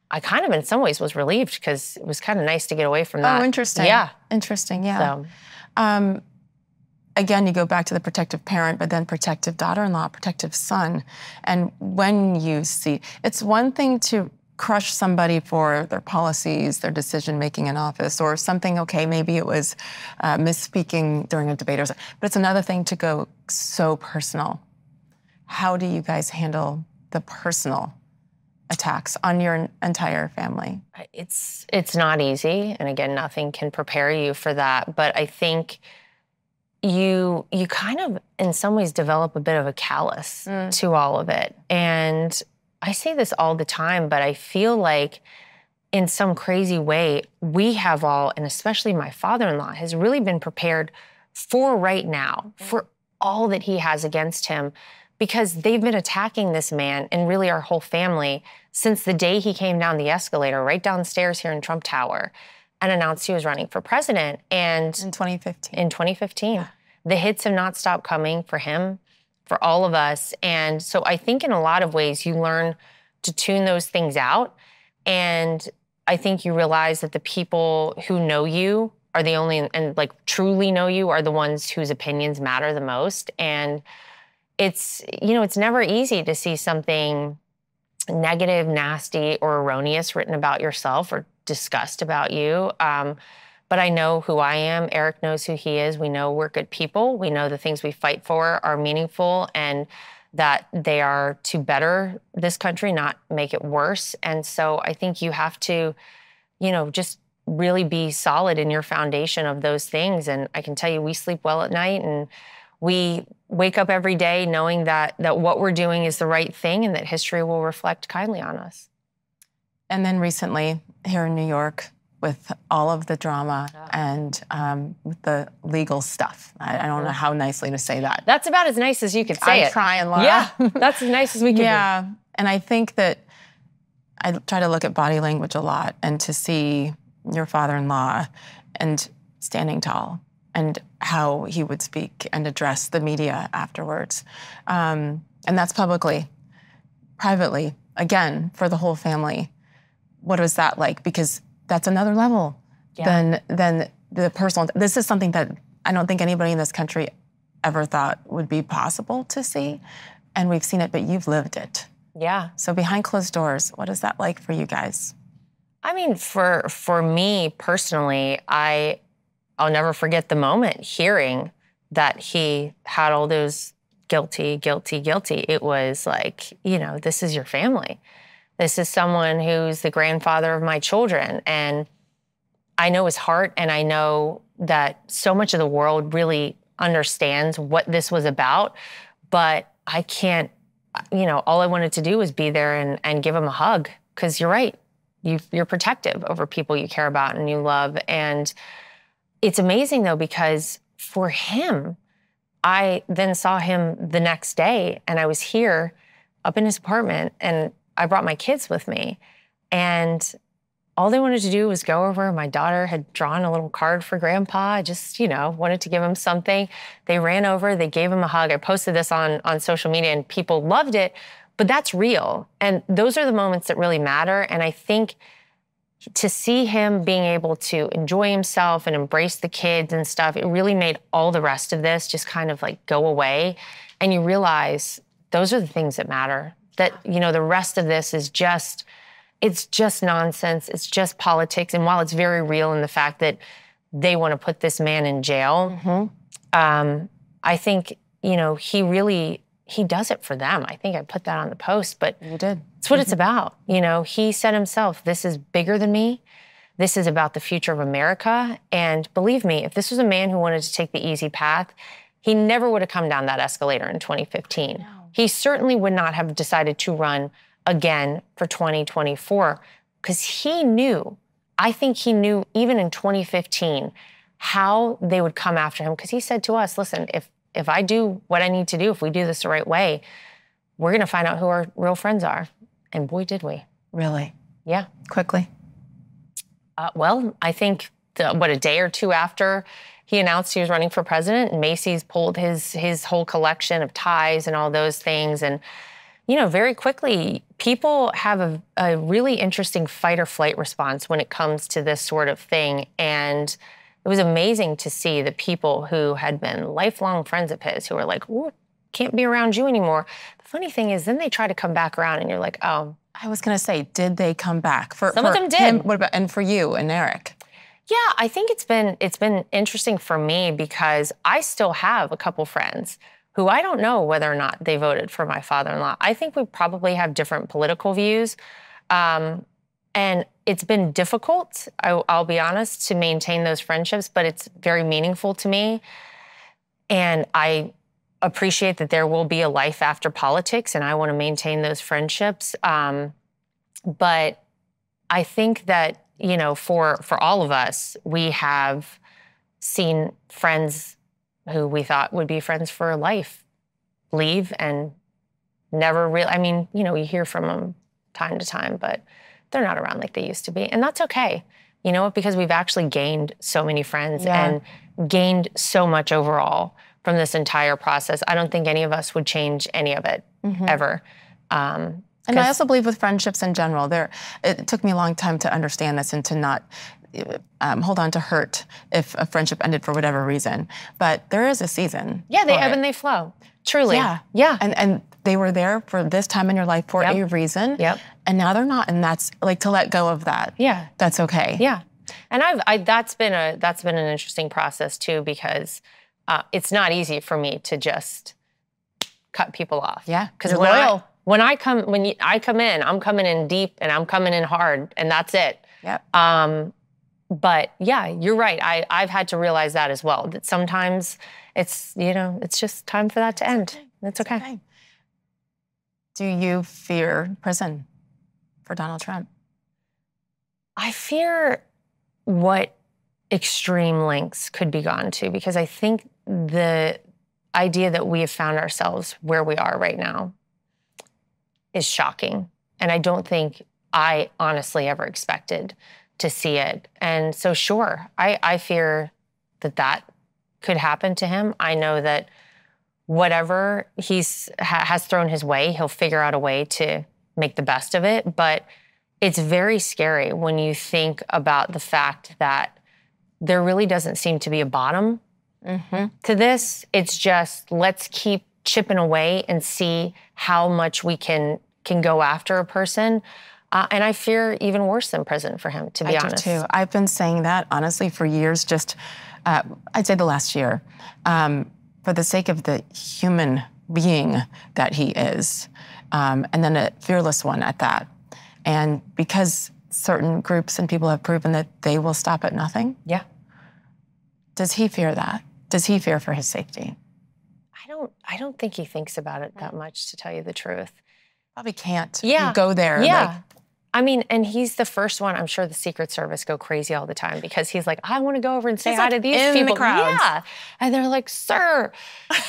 I kind of in some ways was relieved, because it was kind of nice to get away from that. Oh, interesting. Yeah. Interesting, yeah. So. Again, you go back to the protective parent, but then protective daughter-in-law, protective son. And when you see, it's one thing to crush somebody for their policies, their decision-making in office, or something, okay, maybe it was misspeaking during a debate or something, but it's another thing to go so personal. How do you guys handle the personal attacks on your entire family? It's not easy. And again, nothing can prepare you for that. But I think you kind of, in some ways, develop a bit of a callous to all of it. And I say this all the time, but I feel like in some crazy way, we have all, and especially my father-in-law, has really been prepared for right now, for all that he has against him, because they've been attacking this man and really our whole family since the day he came down the escalator right downstairs here in Trump Tower and announced he was running for president. And in 2015. In 2015. Yeah. The hits have not stopped coming for him, for all of us. And so I think in a lot of ways you learn to tune those things out. And I think you realize that the people who know you are the only, and like truly know you, are the ones whose opinions matter the most. And it's, you know, it's never easy to see something negative, nasty, or erroneous written about yourself or discussed about you. But I know who I am. Eric knows who he is. We know we're good people. We know the things we fight for are meaningful and that they are to better this country, not make it worse. And so I think you have to, you know, just really be solid in your foundation of those things. And I can tell you, we sleep well at night and we wake up every day knowing that what we're doing is the right thing and that history will reflect kindly on us. And then recently here in New York, with all of the drama and the legal stuff. I don't know how nicely to say that. That's about as nice as you could say it. I'm trying, Lara. Yeah, that's as nice as we can do. And I think that I try to look at body language a lot and to see your father-in-law and standing tall and how he would speak and address the media afterwards. And that's publicly. Privately, again, for the whole family. What was that like? Because that's another level than the personal. This is something that I don't think anybody in this country ever thought would be possible to see. And we've seen it, but you've lived it. Yeah. So behind closed doors, what is that like for you guys? I mean, for me personally, I'll never forget the moment hearing that he had all those guilty, guilty, guilty. It was like, you know, this is your family. This is someone who's the grandfather of my children. And I know his heart, and I know that so much of the world really understands what this was about, but I can't, you know, all I wanted to do was be there and give him a hug, because you're right. You're protective over people you care about and you love. And it's amazing, though, because for him, I then saw him the next day, and I was here up in his apartment, and I brought my kids with me, and all they wanted to do was go over. My daughter had drawn a little card for Grandpa. I just, you know, wanted to give him something. They ran over, they gave him a hug. I posted this on social media and people loved it, but that's real. And those are the moments that really matter. And I think to see him being able to enjoy himself and embrace the kids and stuff, it really made all the rest of this just kind of like go away. And you realize those are the things that matter. That, you know, the rest of this is just, it's just nonsense. It's just politics. And while it's very real in the fact that they want to put this man in jail, I think, you know, he does it for them. I think I put that on the post, but you did. It's what it's about. You know, he said himself, this is bigger than me. This is about the future of America. And believe me, if this was a man who wanted to take the easy path, he never would have come down that escalator in 2015. No. He certainly would not have decided to run again for 2024 because he knew, I think he knew even in 2015 how they would come after him, because he said to us, listen, if I do what I need to do, if we do this the right way, we're going to find out who our real friends are. And boy, did we. Really? Yeah. Quickly? Well, I think, a day or two after he announced he was running for president, and Macy's pulled his whole collection of ties and all those things. And, you know, very quickly, people have a really interesting fight or flight response when it comes to this sort of thing. And it was amazing to see the people who had been lifelong friends of his who were like, ooh, can't be around you anymore. The funny thing is, then they try to come back around and you're like, oh. I was going to say, did they come back? Some of them did. Him, what about, and for you and Eric? Yeah, I think it's been interesting for me because I still have a couple friends who I don't know whether or not they voted for my father-in-law. I think we probably have different political views. And it's been difficult, I'll be honest, to maintain those friendships, but it's very meaningful to me. And I appreciate that there will be a life after politics, and I want to maintain those friendships. But I think that, you know, for all of us, we have seen friends who we thought would be friends for life leave and never really, I mean, you know, we hear from them time to time, but they're not around like they used to be. And that's okay. You know what? Because we've actually gained so many friends and gained so much overall from this entire process. I don't think any of us would change any of it ever. And I also believe with friendships in general, it took me a long time to understand this and to not hold on to hurt if a friendship ended for whatever reason. But there is a season. Yeah, they ebb and they flow. Truly. Yeah. And they were there for this time in your life for a reason. Yep. And now they're not. And that's like to let go of that. Yeah. That's okay. Yeah. And that's been an interesting process too, because it's not easy for me to just cut people off. Yeah. Because when I come in, I'm coming in deep and I'm coming in hard, and that's it. Yep. But yeah, you're right. I've had to realize that as well. That sometimes it's just time for that to end. It's okay. Do you fear prison for Donald Trump? I fear what extreme lengths could be gone to, because I think the idea that we have found ourselves where we are right now is shocking. And I don't think I honestly ever expected to see it. And so sure, I fear that could happen to him. I know that whatever has thrown his way, he'll figure out a way to make the best of it. But it's very scary when you think about the fact that there really doesn't seem to be a bottom to this. It's just, let's keep chipping away and see how much we can go after a person. And I fear even worse than prison for him, to be honest. I do too. I've been saying that, honestly, for years, just, I'd say the last year, for the sake of the human being that he is, and then a fearless one at that. And because certain groups and people have proven that they will stop at nothing. Yeah. Does he fear that? Does he fear for his safety? I don't think he thinks about it that much, to tell you the truth. Probably can't. Yeah. You go there. Yeah. Like, I mean, and he's the first one. I'm sure the Secret Service go crazy all the time, because he's like, I want to go over and say hi to these people. The crowds. Yeah. And they're like, sir.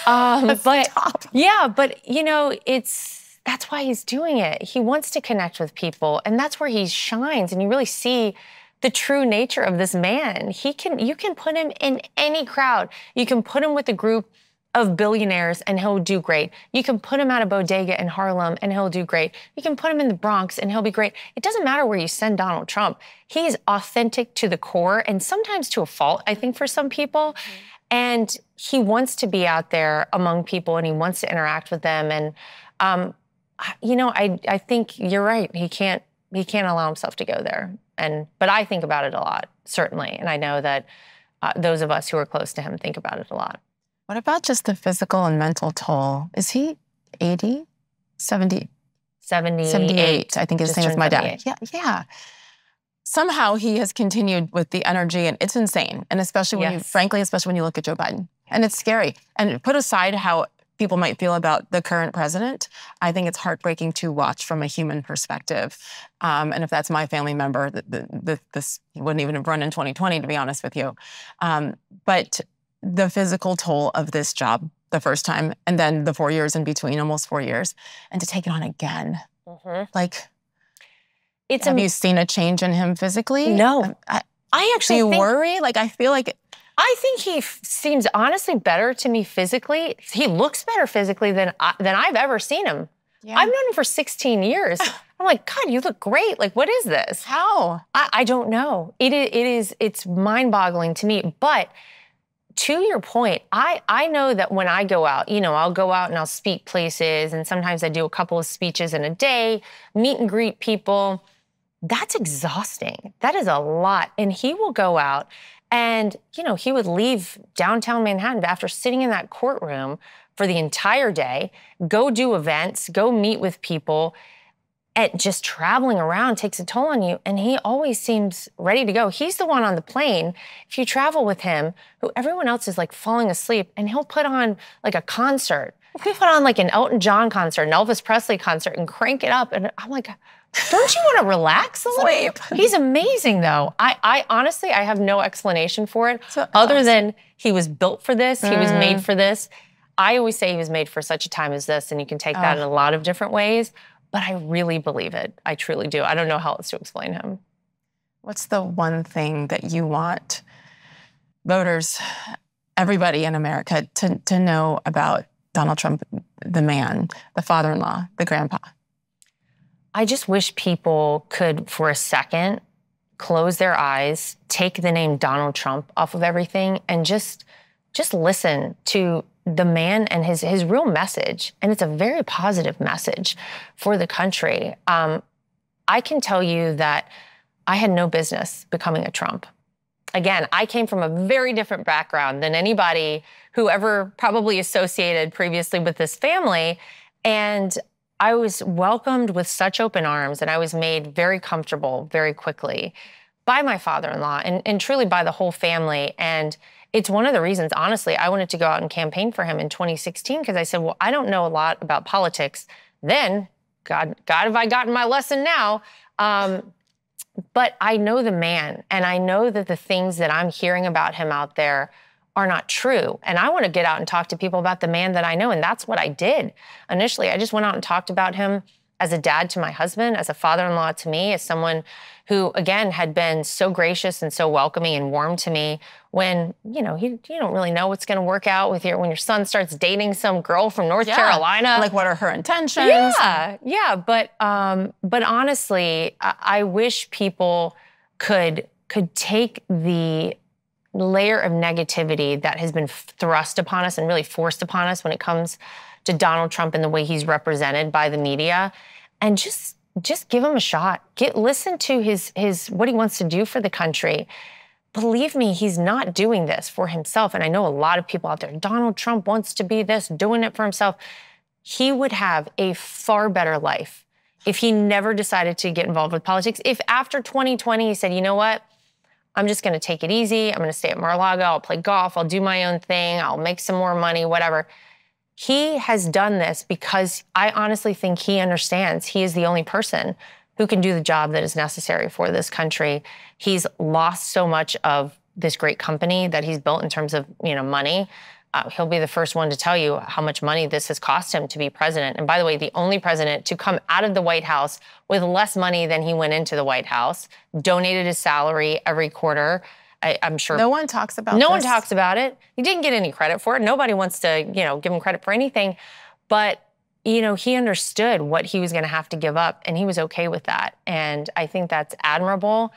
But that's why he's doing it. He wants to connect with people, and that's where he shines. And you really see the true nature of this man. You can put him in any crowd. You can put him with a group of billionaires and he'll do great. You can put him at a bodega in Harlem and he'll do great. You can put him in the Bronx and he'll be great. It doesn't matter where you send Donald Trump. He's authentic to the core, and sometimes to a fault, I think, for some people. And he wants to be out there among people, and he wants to interact with them. And, I think you're right. He can't allow himself to go there. But I think about it a lot, certainly. And I know that those of us who are close to him think about it a lot. what about just the physical and mental toll? Is he 80? 70? 78, I think is the same as my dad. Yeah. Somehow he has continued with the energy, and it's insane. And especially when especially when you look at Joe Biden. And it's scary. And put aside how people might feel about the current president, I think it's heartbreaking to watch from a human perspective. And if that's my family member, this wouldn't even have run in 2020, to be honest with you. But the physical toll of this job the first time, and then the 4 years in between, almost 4 years, and to take it on again. Mm-hmm. Like, have you seen a change in him physically? No. I actually do you worry? Like, I feel like... I think he seems honestly better to me physically. He looks better physically than I've ever seen him. Yeah. I've known him for 16 years. I'm like, God, you look great. Like, what is this? How? I don't know. It's mind-boggling to me. But to your point, I know that when I go out, I'll go out and I'll speak places, and sometimes I do a couple of speeches in a day, meet and greet people. That's exhausting. That is a lot. And he will go out and, he would leave downtown Manhattan after sitting in that courtroom for the entire day, go do events, go meet with people, and just traveling around takes a toll on you. And he always seems ready to go. He's the one on the plane, if you travel with him, who everyone else is like falling asleep, and he'll put on like a concert. He'll put on like an Elton John concert, an Elvis Presley concert, and crank it up. And I'm like, don't you want to relax a little? Sleep. He's amazing, though. I honestly, I have no explanation for it other than he was built for this. He was made for this. I always say he was made for such a time as this, and you can take that in a lot of different ways. But I really believe it. I truly do. I don't know how else to explain him. What's the one thing that you want voters everybody in America to know about Donald Trump, the man, the father-in-law, the grandpa? I just wish people could, for a second, close their eyes, take the name Donald Trump off of everything, and just listen to the man and his real message. And it's a very positive message for the country. I can tell you that I had no business becoming a Trump. Again, I came from a very different background than anybody who ever probably associated previously with this family. And I was welcomed with such open arms, and I was made very comfortable very quickly by my father-in-law and truly by the whole family. And it's one of the reasons, honestly, I wanted to go out and campaign for him in 2016, because I said, well, I don't know a lot about politics then. God, have I gotten my lesson now? But I know the man, and I know that the things that I'm hearing about him out there are not true. And I want to get out and talk to people about the man that I know. And that's what I did. Initially, I just went out and talked about him as a dad to my husband, as a father-in-law to me, as someone who, again, had been so gracious and so welcoming and warm to me when, you don't really know what's going to work out with when your son starts dating some girl from North Carolina. Like, what are her intentions? Yeah. But honestly, I wish people could take the layer of negativity that has been thrust upon us and really forced upon us when it comes to Donald Trump and the way he's represented by the media, and just give him a shot. Listen to his what he wants to do for the country. Believe me, he's not doing this for himself. And I know a lot of people out there, Donald Trump wants to be this, doing it for himself. He would have a far better life if he never decided to get involved with politics. If after 2020 he said, you know what, I'm just going to take it easy. I'm going to stay at Mar-a-Lago. I'll play golf. I'll do my own thing. I'll make some more money, whatever. He has done this because I honestly think he understands he is the only person who can do the job that is necessary for this country. He's lost so much of this great company that he's built in terms of, money. He'll be the first one to tell you how much money this has cost him to be president. And by the way, the only president to come out of the White House with less money than he went into the White House, donated his salary every quarter. I'm sure no one talks about No one talks about it. He didn't get any credit for it. Nobody wants to, give him credit for anything. But, he understood what he was going to have to give up, and he was okay with that. And I think that's admirable.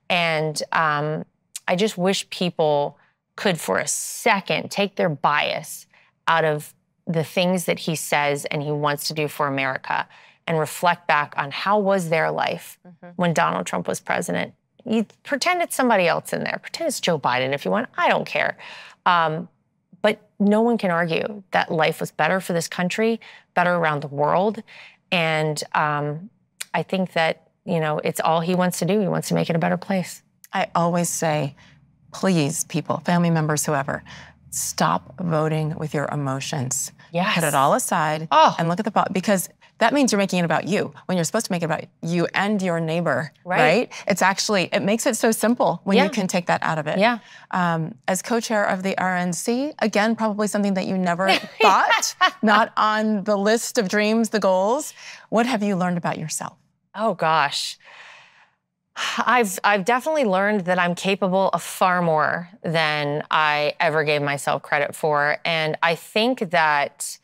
And I just wish people could, for a second, take their bias out of the things that he says and he wants to do for America and reflect back on how was their life when Donald Trump was president. You pretend it's somebody else in there. Pretend it's Joe Biden if you want. I don't care. But no one can argue that life was better for this country, better around the world. And I think that, it's all he wants to do. He wants to make it a better place. I always say, please, people, family members, whoever, stop voting with your emotions. Yes. Put it all aside and look at the because that means you're making it about you when you're supposed to make it about you and your neighbor, right? It makes it so simple when you can take that out of it. Yeah. As co-chair of the RNC, again, probably something that you never thought, not on the list of dreams, the goals. What have you learned about yourself? Oh, gosh. I've definitely learned that I'm capable of far more than I ever gave myself credit for. And I think that,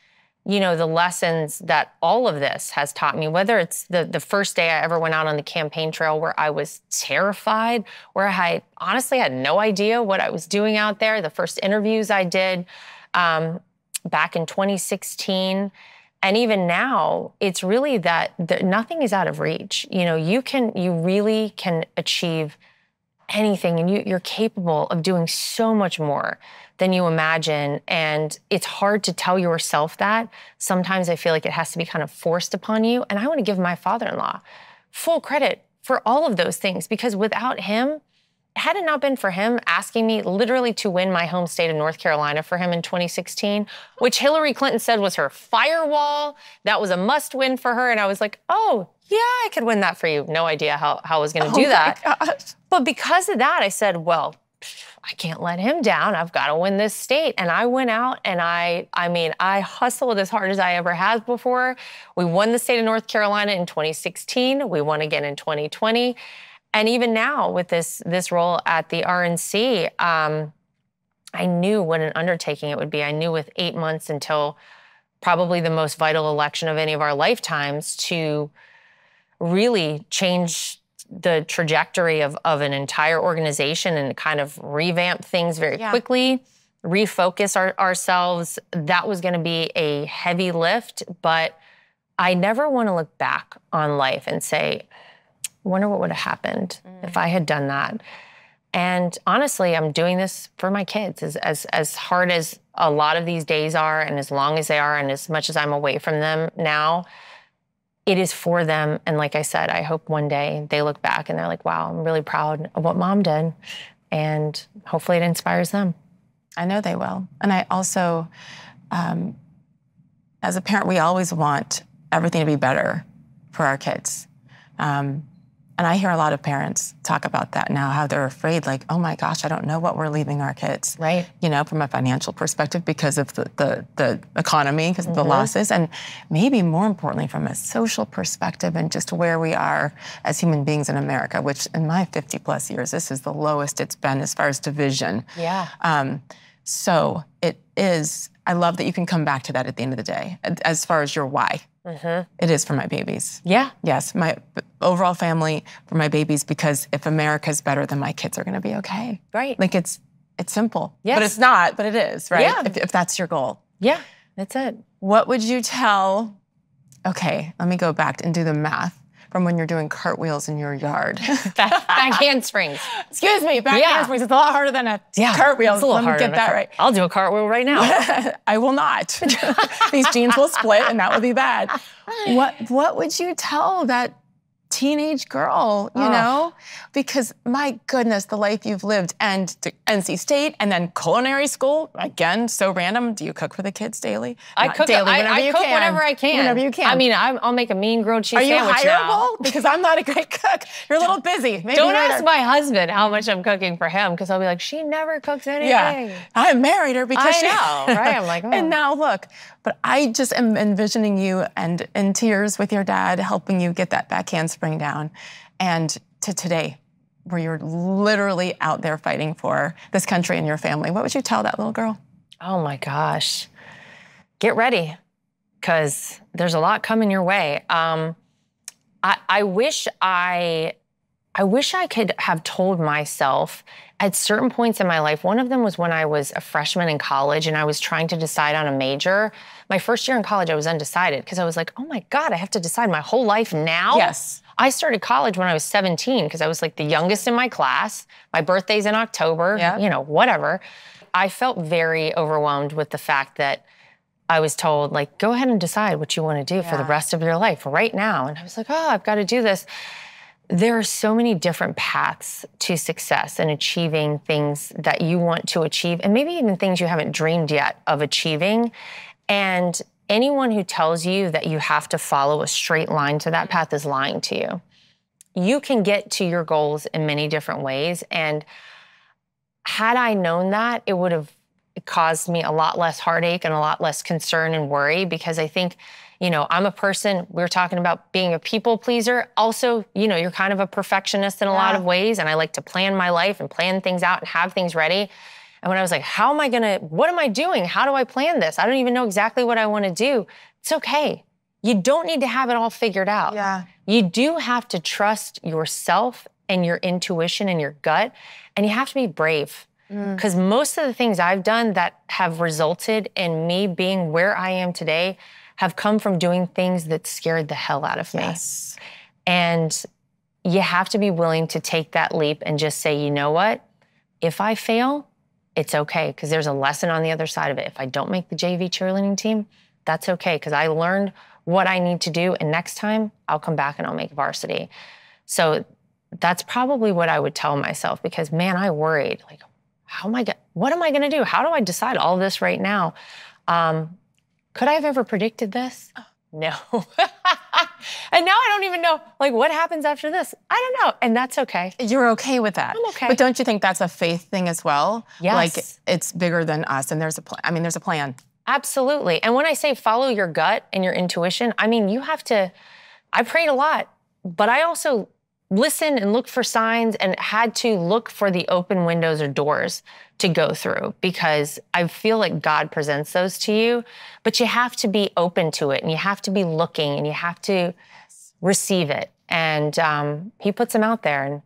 the lessons that all of this has taught me, whether it's the first day I ever went out on the campaign trail where I was terrified, where I honestly had no idea what I was doing out there, the first interviews I did back in 2016, and even now, it's really that nothing is out of reach. You really can achieve anything, and you're capable of doing so much more than you imagine. And it's hard to tell yourself that. Sometimes I feel like it has to be kind of forced upon you. And I want to give my father-in-law full credit for all of those things, because without him, had it not been for him asking me literally to win my home state of North Carolina for him in 2016, which Hillary Clinton said was her firewall, that was a must win for her. And I was like, oh, yeah, I could win that for you. No idea how I was going to do that. Gosh. But because of that, I said, well, I can't let him down. I've got to win this state. And I went out and I hustled as hard as I ever have before. We won the state of North Carolina in 2016. We won again in 2020. And even now with this role at the RNC, I knew what an undertaking it would be. I knew with 8 months until probably the most vital election of any of our lifetimes to really change the trajectory of an entire organization and kind of revamp things very quickly, refocus ourselves. That was going to be a heavy lift, but I never want to look back on life and say, wonder what would have happened if I had done that. And honestly, I'm doing this for my kids. As hard as a lot of these days are and as long as they are and as much as I'm away from them now, it is for them. And like I said, I hope one day they look back and they're like, wow, I'm really proud of what Mom did. And hopefully it inspires them. I know they will. And I also, as a parent, we always want everything to be better for our kids. And I hear a lot of parents talk about that now, how they're afraid, like, oh my gosh, I don't know what we're leaving our kids. Right. You know, from a financial perspective because of the economy, because of the losses, and maybe more importantly from a social perspective and just where we are as human beings in America, which in my 50 plus years, this is the lowest it's been as far as division. Yeah. So it is, I love that you can come back to that at the end of the day, as far as your why. It is for my babies. Yeah. Yes, my overall family, for my babies, because if America's better, then my kids are going to be okay. Right. Like it's simple. Yes. But it's not, but it is, right? Yeah. If that's your goal. Yeah, that's it. What would you tell, okay, let me go back and do the math from when you're doing cartwheels in your yard. Back handsprings. Excuse me, back handsprings. It's a lot harder than a cartwheel. It's a little Let me get that right. I'll do a cartwheel right now. I will not. These jeans will split and that will be bad. What would you tell that teenage girl, you know? Because my goodness, the life you've lived, and to NC State and then culinary school, again, so random. Do you cook for the kids daily? I cook whenever I can. Whenever you can. I mean, I'll make a mean grilled cheese sandwich now. Are you hireable? Because I'm not a great cook. You're a little busy. Maybe Don't ask my husband how much I'm cooking for him, because I'll be like, she never cooks anything. Yeah, I married her because I know, right? I'm like, oh. And now look, but I just am envisioning you and in tears with your dad, helping you get that back handspring down, and to today, where you're literally out there fighting for this country and your family. What would you tell that little girl? Oh my gosh. Get ready, because there's a lot coming your way. I wish I could have told myself at certain points in my life. One of them was when I was a freshman in college and I was trying to decide on a major. My first year in college, I was undecided because I was like, oh my God, I have to decide my whole life now? Yes. I started college when I was 17 because I was like the youngest in my class. My birthday's in October, you know, whatever. I felt very overwhelmed with the fact that I was told, like, go ahead and decide what you want to do for the rest of your life right now. And I was like, oh, I've got to do this. There are so many different paths to success and achieving things that you want to achieve, and maybe even things you haven't dreamed yet of achieving. And anyone who tells you that you have to follow a straight line to that path is lying to you. You can get to your goals in many different ways. And had I known that, it would have caused me a lot less heartache and a lot less concern and worry, because I think, you know, I'm a person, we were talking about being a people pleaser. Also, you know, you're kind of a perfectionist in a lot of ways, and I like to plan my life and plan things out and have things ready. And when I was like, what am I doing? How do I plan this? I don't even know exactly what I want to do. It's okay. You don't need to have it all figured out. Yeah. You do have to trust yourself and your intuition and your gut, and you have to be brave. Because most of the things I've done that have resulted in me being where I am today have come from doing things that scared the hell out of me. Yes. And you have to be willing to take that leap and just say, you know what? If I fail, it's okay, because there's a lesson on the other side of it. If I don't make the JV cheerleading team, that's okay, because I learned what I need to do, and next time I'll come back and I'll make varsity. So that's probably what I would tell myself, because man, I worried, like, what am I gonna do? How do I decide all this right now? Could I have ever predicted this? No. And now I don't even know, like, what happens after this? I don't know, and that's okay. You're okay with that? I'm okay. But don't you think that's a faith thing as well? Yes. Like, it's bigger than us, and there's a plan. I mean, there's a plan. Absolutely. And when I say follow your gut and your intuition, I mean, I prayed a lot, but I also listen and look for signs and had to look for the open windows or doors to go through, because I feel like God presents those to you, but you have to be open to it and you have to be looking and you have to receive it. And he puts them out there, and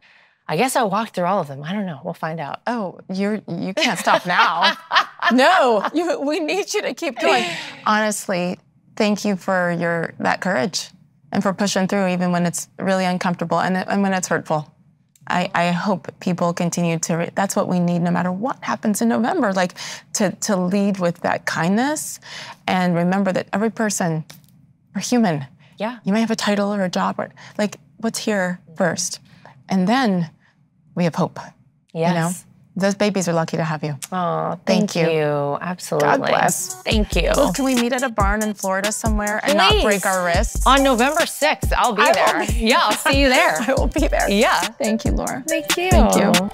I guess I'll walk through all of them. I don't know. We'll find out. Oh, you can't stop now. No, we need you to keep going. Honestly, thank you for that courage and for pushing through even when it's really uncomfortable and when it's hurtful. I hope people continue to, that's what we need no matter what happens in November, like to lead with that kindness and remember that every person, we're human. Yeah. You may have a title or a job, or like what's here first. And then we have hope. Yes. You know? Those babies are lucky to have you. Oh, thank you. Absolutely. God bless. Thank you. Well, can we meet at a barn in Florida somewhere and not break our wrists? On November 6th, I'll be there. Yeah, I'll see you there. I will be there. Yeah. Thank you, Laura. Thank you. Thank you.